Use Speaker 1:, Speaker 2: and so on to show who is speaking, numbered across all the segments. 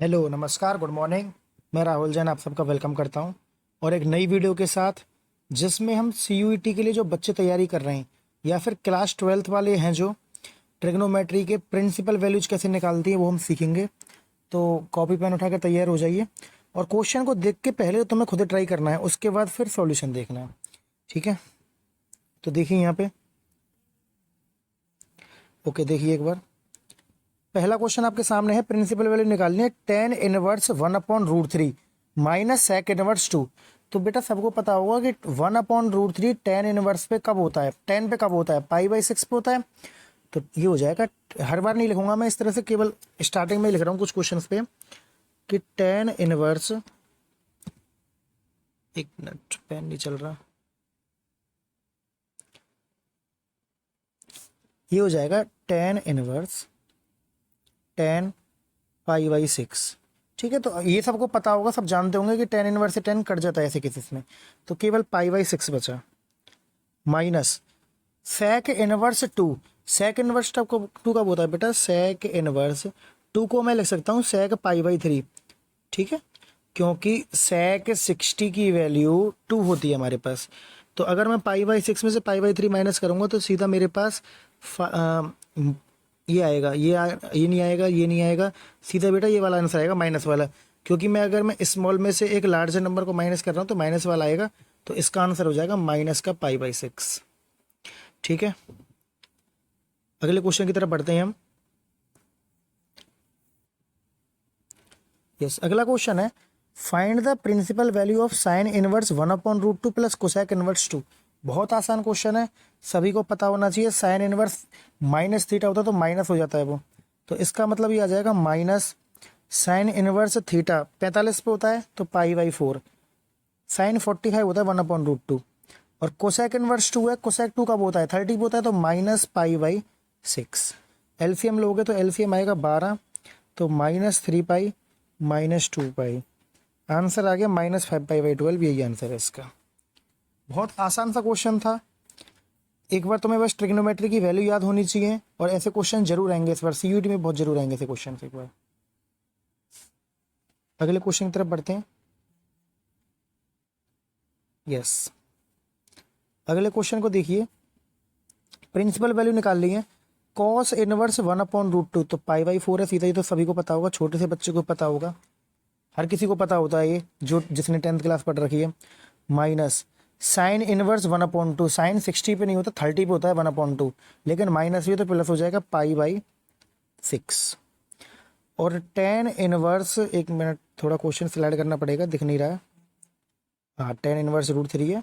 Speaker 1: Hello नमस्कार good morning. मैं राहुल जैन आप सबका वेलकम करता हूं और एक नई वीडियो के साथ, जिसमें हम सीयूईटी के लिए जो बच्चे तैयारी कर रहे हैं या फिर क्लास ट्वेल्थ वाले हैं जो ट्रिग्नोमेट्री के प्रिंसिपल वैल्यूज कैसे निकालती हैं वो हम सीखेंगे। तो कॉपी पेन उठाकर तैयार हो जाइए और क्वेश्चन को देख के पहले तो तुम्हें खुद ट्राई करना है, उसके बाद फिर सॉल्यूशन देखना है। ठीक है, तो देखिए यहाँ पे। ओके, देखिए एक बार। पहला क्वेश्चन आपके सामने है, प्रिंसिपल वैल्यू निकालनी है tan inverse one upon root three minus sec inverse two. तो बेटा सबको पता होगा कि one upon root three tan inverse पे कब होता है, टेन पे कब होता है, पाई बाई सिक्स पे होता है। तो ये हो जाएगा, हर बार नहीं लिखूंगा मैं इस तरह से, केवल स्टार्टिंग में लिख रहा हूँ कुछ क्वेश्चन पे कि टेन इनवर्स, एक मिनट पेन नहीं चल रहा, ये हो जाएगा tan inverse tan pi by six. ठीक है, तो ये सबको पता होगा, सब जानते होंगे कि टेन इनवर्स से टेन कट जाता है ऐसे केसेस में, तो केवल पाई बाई सिक्स बचा, minus sec inverse two. Sec inverse two कब होता है बेटा, सेक इनवर्स टू को मैं लिख सकता हूँ सेक पाई बाई थ्री। ठीक है, क्योंकि सेक सिक्सटी की वैल्यू टू होती है हमारे पास। तो अगर मैं पाई बाई सिक्स में से पाई बाई थ्री माइनस करूंगा तो सीधा मेरे पास ये आएगा, ये नहीं आएगा, ये नहीं आएगा, सीधा बेटा ये वाला आंसर आएगा, माइनस वाला। क्योंकि मैं स्मॉल में से एक लार्जर नंबर को माइनस कर रहा हूँ तो माइनस वाला आएगा, तो इसका आंसर हो जाएगा माइनस का पाई बाई सिक्स। ठीक है, अगले क्वेश्चन की तरफ बढ़ते हैं हम। यस, अगला क्वेश्चन है, find the principal value of sine inverse one upon root two plus cosec inverse two. बहुत आसान क्वेश्चन है, सभी को पता होना चाहिए। साइन इनवर्स माइनस थीटा होता है तो माइनस हो जाता है वो, तो इसका मतलब ये आ जाएगा माइनस साइन इनवर्स थीटा 45 पे होता है तो पाई बाई फोर, साइन 45 होता है वन अपॉन रूट टू, और कोसेक इनवर्स टू है, कोसेक टू कब होता है 30 पे होता है तो minus pi by six. LCM लोगे तो एलसीएम आएगा 12, तो minus three pi minus two pi, answer आ गया minus five pi by twelve. यही आंसर है इसका। बहुत आसान सा क्वेश्चन था, एक बार तुम्हें बस ट्रिग्नोमेट्री की वैल्यू याद होनी चाहिए, और ऐसे क्वेश्चन जरूर आएंगे इस बार सीयूटी में, बहुत जरूर आएंगे ऐसे क्वेश्चन एक बार। अगले क्वेश्चन की तरफ बढ़ते हैं। यस, अगले क्वेश्चन को देखिए, प्रिंसिपल वैल्यू निकाल ली है cos inverse one upon root two, तो पाई बाई फोर है सीधा, ये तो सभी को पता होगा, छोटे से बच्चे को पता होगा, हर किसी को पता होता है ये, जो जिसने 10th क्लास पढ़ रखी है। Minus sine inverse one upon two, sine 60 पे नहीं होता 30 पे होता है वन अपॉन टू, लेकिन माइनस भी तो प्लस हो जाएगा पाई बाई सिक्स। और टेन इनवर्स, एक मिनट थोड़ा क्वेश्चन स्लाइड करना पड़ेगा, दिख नहीं रहा। हाँ, टेन इनवर्स रूट थ्री है।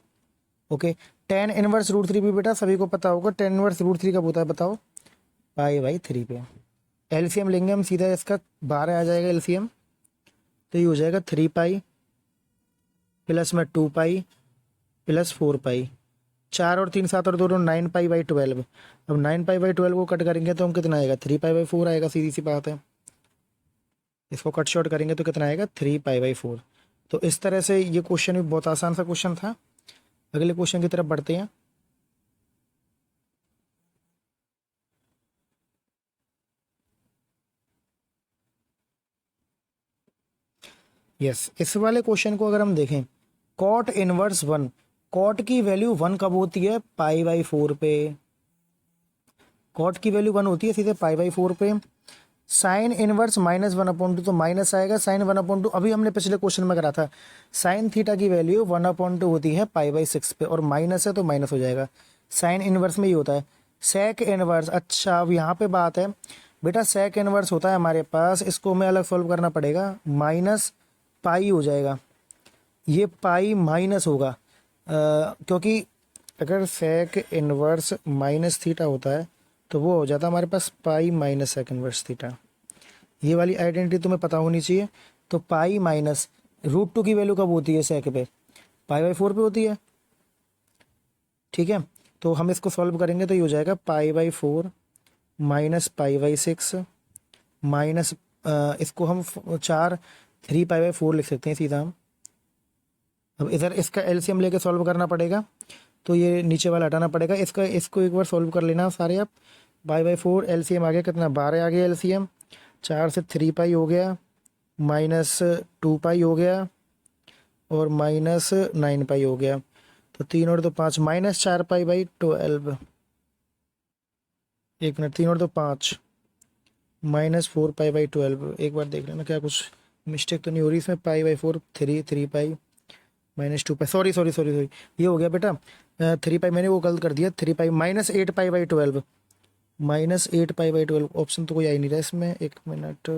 Speaker 1: Okay, tan inverse root three भी बेटा सभी को पता होगा, टेन इनवर्स रूट थ्री कब होता है बताओ, पाई बाई थ्री पे। एलसीएम लेंगे हम सीधा, इसका 12 आ जाएगा एलसीएम, तो ये हो जाएगा थ्री पाई प्लस में two pi plus four pi, चार और तीन सात और दो नाइन पाई बाई ट्वेल्व। अब नाइन पाई बाई ट्वेल्व को कट करेंगे तो हम कितना आएगा, थ्री पाई बाई फोर आएगा, सीधी सी बात है। इसको कट शॉर्ट करेंगे तो कितना आएगा, थ्री पाई बाई फोर। तो इस तरह से ये क्वेश्चन भी बहुत आसान सा क्वेश्चन था। अगले क्वेश्चन की तरफ बढ़ते हैं। यस, इस वाले क्वेश्चन को अगर हम देखें, कॉट इनवर्स वन, कॉट की वैल्यू वन कब होती है, पाई बाई फोर पे। कॉट की वैल्यू वन होती है सीधे पाई बाई फोर पे। Sine inverse minus one upon to, तो माइनस आएगा, साइन वन अपॉन टू अभी हमने पिछले क्वेश्चन में करा था, साइन थीटा की वैल्यू वन अपॉन टू होती है पाई बाई सिक्स पे, और माइनस है तो माइनस हो जाएगा, साइन इनवर्स में ही होता है। सेक इनवर्स, अच्छा अब यहाँ पे बात है बेटा, सेक इनवर्स होता है हमारे पास, इसको हमें अलग सॉल्व करना पड़ेगा, माइनस पाई हो जाएगा, ये पाई माइनस होगा, क्योंकि अगर सेक इनवर्स माइनस थीटा होता है तो वो हो जाता है हमारे पास pi minus sec inverse theta. ये वाली आइडेंटिटी तुम्हें पता होनी चाहिए। तो पाई माइनस रूट टू की वैल्यू कब होती है सेक पे, पाई बाई फोर पे होती है। ठीक है, तो हम इसको सॉल्व करेंगे तो ये हो जाएगा pi by four minus pi by six, minus इसको हम चार, थ्री पाई बाई फोर लिख सकते हैं सीधा हम। अब इधर इसका एलसीएम लेके सॉल्व करना पड़ेगा, तो ये नीचे वाला हटाना पड़ेगा, इसका इसको एक बार सॉल्व कर लेना सारे आप। पाई बाई फोर एलसीएम आ गया कितना, 12 आ गया एलसीएम, चार से थ्री पाई हो गया, -2 पाई हो गया और -9 पाई हो गया। तो 3 और 2 5 -4 पाई/12। 1 मिनट, 3 और 2 5 -4 पाई/12। एक बार देख लेना क्या कुछ मिस्टेक तो नहीं हो रही इसमें। पाई/4 3 -3 पाई -2 पाई, सॉरी सॉरी सॉरी सॉरी, ये हो गया बेटा 3 पाई, मैंने वो गलत कर दिया। 3 पाई -8 पाई/12। -8 पाई/12 ऑप्शन तो कोई आ ही नहीं रहा इसमें। 1 मिनट,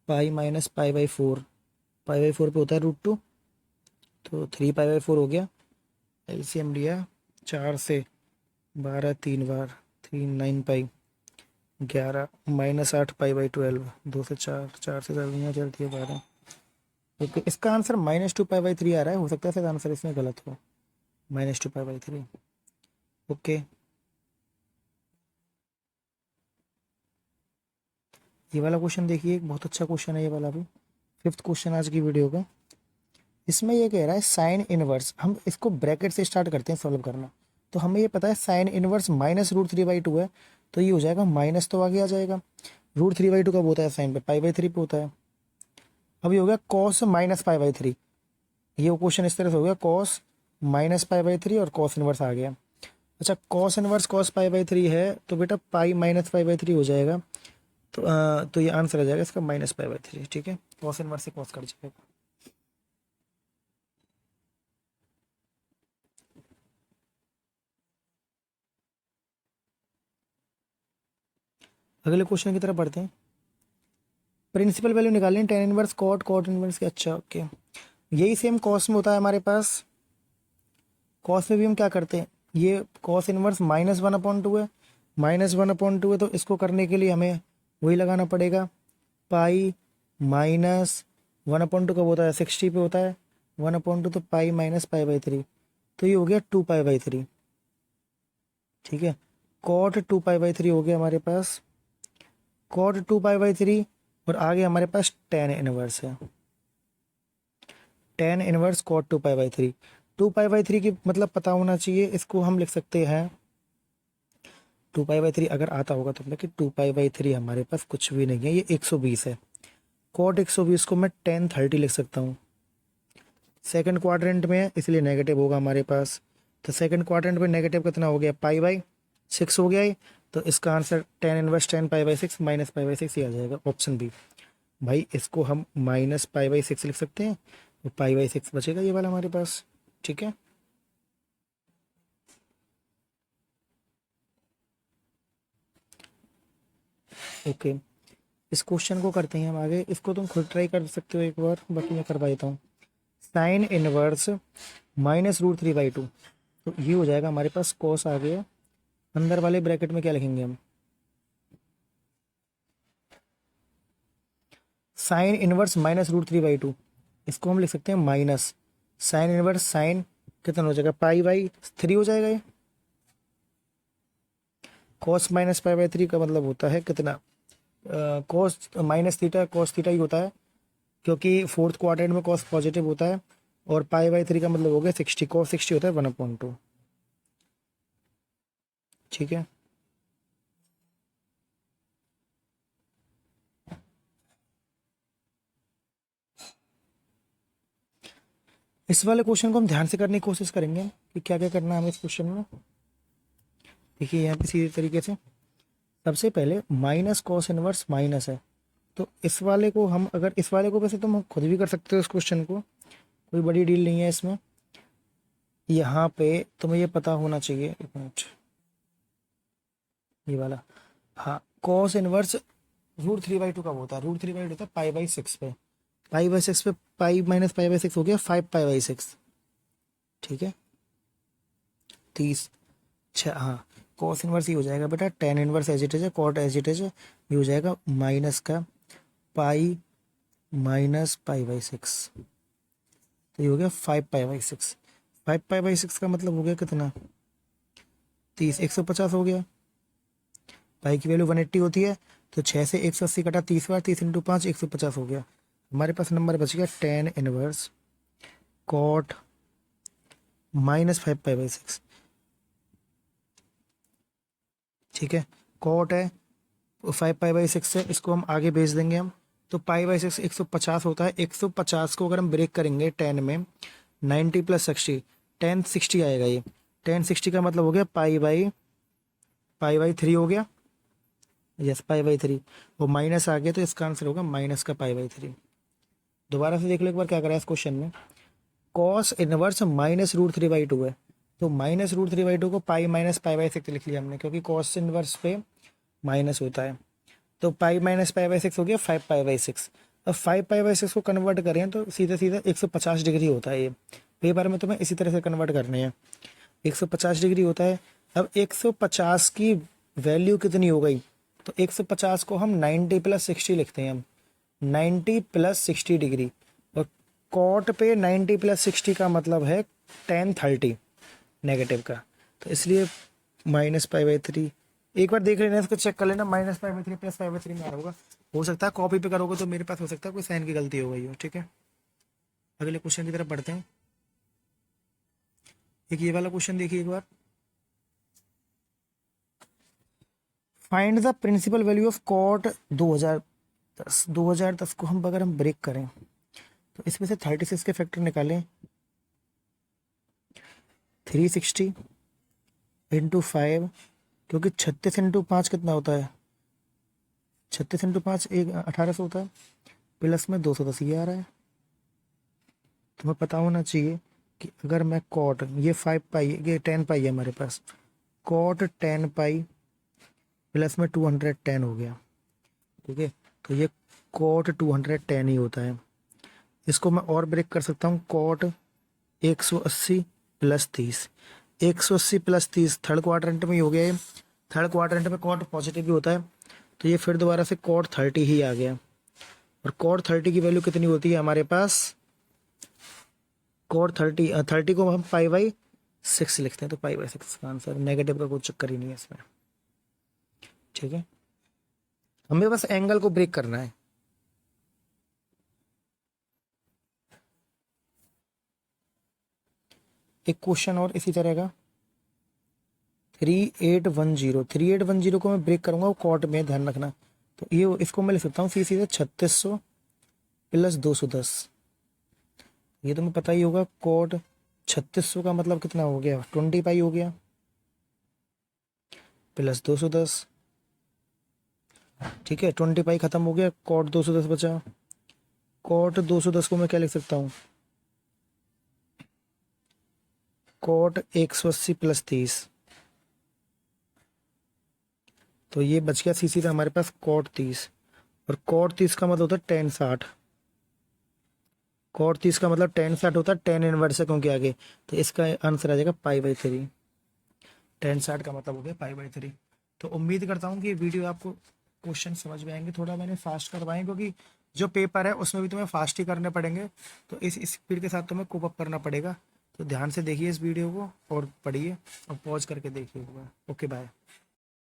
Speaker 1: पाई माइनस पाई/4, पाई/4 पे होता है √2, तो 3 पाई/4 हो गया। एलसीएम लिया 4 से 12 3 बार, 3 9 पाई 11 -8 पाई/12। 2 से 4, 4 से 4 चलती है 12। ओके, इसका आंसर -2 पाई/3 आ रहा है। हो सकता है इसका आंसर इसमें गलत हो, -2 पाई/3। ओके, ये वाला क्वेश्चन देखिए, बहुत अच्छा क्वेश्चन है ये वाला भी। 5th क्वेश्चन आज की वीडियो का। इसमें ये कह रहा है साइन इनवर्स, हम इसको ब्रैकेट से स्टार्ट करते हैं सॉल्व करना। तो हमें ये पता है साइन इनवर्स -√3/2 है, तो ये हो जाएगा माइनस, तो आगे आ जाएगा। √3/2 कब होता है साइन पे? पाई/3 पे होता है। अब ये हो गया कॉस -पाई/3। ये क्वेश्चन इस तरह से हो गया, कॉस -पाई/3 और कॉस इनवर्स आ गया। अच्छा, कॉस इनवर्स कॉस पाई/3 है, तो बेटा पाई -पाई/3 हो जाएगा। तो ये आंसर आ जाएगा इसका -पाई/3। ठीक है, कॉस इनवर्स से कॉस कट जाएगा। अगले क्वेश्चन की तरफ बढ़ते हैं। प्रिंसिपल वैल्यू निकालनी, tan inverse cot, cot inverse के। अच्छा ओके, यही सेम कॉस में होता है हमारे पास। कॉस में भी हम क्या करते हैं, ये कॉस इनवर्स -1/2 है, -1/2 है, तो इसको करने के लिए हमें वही लगाना पड़ेगा। पाई -1/2 कब होता है? 60 पे होता है 1/2, तो पाई -पाई/3, तो ये हो गया 2 पाई/3। ठीक है, कॉट 2 पाई/3 हो गया हमारे पास, कॉट 2 पाई/3। और आगे हमारे पास टेन इनवर्स है, टेन इनवर्स कॉट 2 पाई/3। 2 पाई/3 की मतलब पता होना चाहिए, इसको हम लिख सकते हैं 2 पाई/3 अगर आता होगा तो, कि 2 पाई/3 हमारे पास कुछ भी नहीं है, ये 120 है। कॉट 120 को मैं 10/30 लिख सकता हूँ। सेकंड क्वाड्रेंट में है इसलिए नेगेटिव होगा हमारे पास। तो सेकंड क्वाड्रेंट में नेगेटिव कितना हो गया? पाई/6 हो गया है। तो इसका आंसर टेन इनवर्स 10 पाई/6 -पाई/6 ही आ जाएगा, ऑप्शन बी। भाई इसको हम -पाई/6 लिख सकते हैं, तो पाई/6 बचेगा ये वाला हमारे पास। ठीक है, ओके, इस क्वेश्चन को करते हैं हम आगे। इसको तुम खुद ट्राई कर सकते हो एक बार, बाकी मैं करवा देता हूँ। साइन इनवर्स -√3/2, तो ये हो जाएगा हमारे पास कॉस आ गया। अंदर वाले ब्रैकेट में क्या लिखेंगे हम? साइन इनवर्स -√3/2, इसको हम लिख सकते हैं माइनस साइन इनवर्स, साइन कितना हो जाएगा? पाई/3 हो जाएगा ये। कॉस -पाई/3 का मतलब होता है कितना? कॉस -थीटा कॉस थीटा ही होता है, क्योंकि फोर्थ क्वाड्रेंट में कॉस पॉजिटिव होता है। और पाई/3 का मतलब हो गया 60, कॉस 60 होता है 1/2। ठीक है, इस वाले क्वेश्चन को हम ध्यान से करने की कोशिश करेंगे कि क्या क्या करना है हमें इस क्वेश्चन में। देखिए यहाँ पे सीधे तरीके से, सबसे पहले माइनस कॉस इनवर्स माइनस है, तो इस वाले को हम, अगर इस वाले को वैसे तुम खुद भी कर सकते हो इस क्वेश्चन को, कोई बड़ी डील नहीं है इसमें। यहाँ पे तुम्हें ये पता होना चाहिए, एक मिनट, ये वाला, हाँ, कॉस इनवर्स √3/2 कब होता है? √3/2 होता है पाई/6 पे। पाई/6 पे पाई -पाई/6 हो गया 5 पाई/6। ठीक है, 30, अच्छा हाँ, कॉस इनवर्स ये हो जाएगा बेटा, tan inverse as it is है, कॉट एज इट इज है, ये हो जाएगा माइनस का पाई -पाई/6, तो ये हो गया 5 पाई/6। 5 पाई/6 का मतलब हो गया कितना? 30, 150 हो गया। पाई की वैल्यू 180 होती है, तो 6 से 180 कटा 30 बार, 30 × 5 150 हो गया। हमारे पास नंबर बच गया टेन इनवर्स कॉट -5 पाई/6। ठीक है, कॉट है 5 पाई/6 है, इसको हम आगे भेज देंगे हम, तो पाई बाई 6 150 होता है। 150 को अगर हम ब्रेक करेंगे 10 में, 90 प्लस 60, 1060 आएगा ये। 1060 का मतलब हो गया पाई बाई 3 हो गया। Yes, pi by 3। वो माइनस आ गया तो इसका आंसर होगा माइनस का पाई बाई 3। दोबारा से देख लो एक बार क्या करा है इस क्वेश्चन में। कॉस इनवर्स -√3/2 है, तो -√3/2 को पाई माइनस पाई बाई 6 लिख लिया हमने, क्योंकि कॉस इनवर्स पे माइनस होता है। तो पाई माइनस पाई बाई 6 हो गया 5 पाई बाई 6। अब 5 पाई बाई 6 को कन्वर्ट करें तो सीधा सीधा 150 डिग्री होता है ये। पेपर में तुम्हें इसी तरह से कन्वर्ट करने हैं। 150 डिग्री होता है। अब 150 की वैल्यू कितनी हो गई, तो 150 को हम 90 प्लस 60 लिखते हैं हम, 90 प्लस 60 डिग्री। और कॉट पे 90 प्लस 60 का मतलब है tan30 नेगेटिव का, तो इसलिए माइनस पाई बाई 3। एक बार देख लेना, इसको चेक कर लेना, minus pi by 3 plus pi by 3 में आ रहा होगा। हो सकता है कॉपी पे करोगे तो मेरे पास हो सकता है कोई साइन की गलती हो गई हो। ठीक है, अगले क्वेश्चन की तरफ बढ़ते हैं। एक ये वाला क्वेश्चन देखिए एक बार। Find the principal value of cot 2010। 2010 को हम अगर हम ब्रेक करें तो इसमें से 36 के फैक्टर निकालें। 360 इंटू 5, क्योंकि 36 इंटू 5 कितना होता है, 36 इंटू 5 1800 होता है, प्लस में 210 ये आ रहा है। तुम्हें पता होना चाहिए कि अगर मैं कॉट, ये 5 पाई, ये 10 पाई है हमारे पास, कॉट 10 पाई प्लस में 210 हो गया। ठीक है, तो ये कॉट 210 ही होता है। इसको मैं और ब्रेक कर सकता हूँ, cot 180 plus 30। 180 plus 30 third quadrant में ही हो गया है। थर्ड क्वाड्रेंट में कॉट पॉजिटिव भी होता है, तो ये फिर दोबारा से कॉट 30 ही आ गया। और कॉट 30 की वैल्यू कितनी होती है हमारे पास, कॉट 30 को हम पाई बाई 6 लिखते हैं, तो पाई बाई 6 का आंसर। नेगेटिव का कोई चक्कर ही नहीं है इसमें। ठीक है, हमें बस एंगल को ब्रेक करना है। एक क्वेश्चन और इसी तरह का, 3810 को मैं ब्रेक करूंगा कॉट में, ध्यान रखना। तो ये इसको मैं लिख सकता हूँ सीधे 3600 प्लस 210। ये तुम्हें पता ही होगा, कॉट 3600 का मतलब कितना हो गया, 20 पाई हो गया, प्लस 210। ठीक है, 20 पाई खत्म हो गया, कॉट 210 बचा। कॉट 210 को मैं क्या लिख सकता हूँ, कॉट 180 प्लस 30। तो ये बच गया सीधा हमारे पास कॉट 30। और कॉट 30 का मतलब होता है tan 60। कॉट 30 का मतलब tan 60 होता है, tan इनवर्स है क्योंकि आगे, तो इसका आंसर आ जाएगा पाई बाई 3। tan 60 का मतलब हो गया पाई बाई 3। तो उम्मीद करता हूँ कि ये वीडियो आपको क्वेश्चन समझ में आएंगे। थोड़ा मैंने फास्ट करवाएं क्योंकि जो पेपर है उसमें भी तुम्हें फास्ट ही करने पड़ेंगे, तो इस स्पीड के साथ तुम्हें कोप अप करना पड़ेगा। तो ध्यान से देखिए इस वीडियो को और पढ़िए और पॉज करके देखिए। Okay, bye.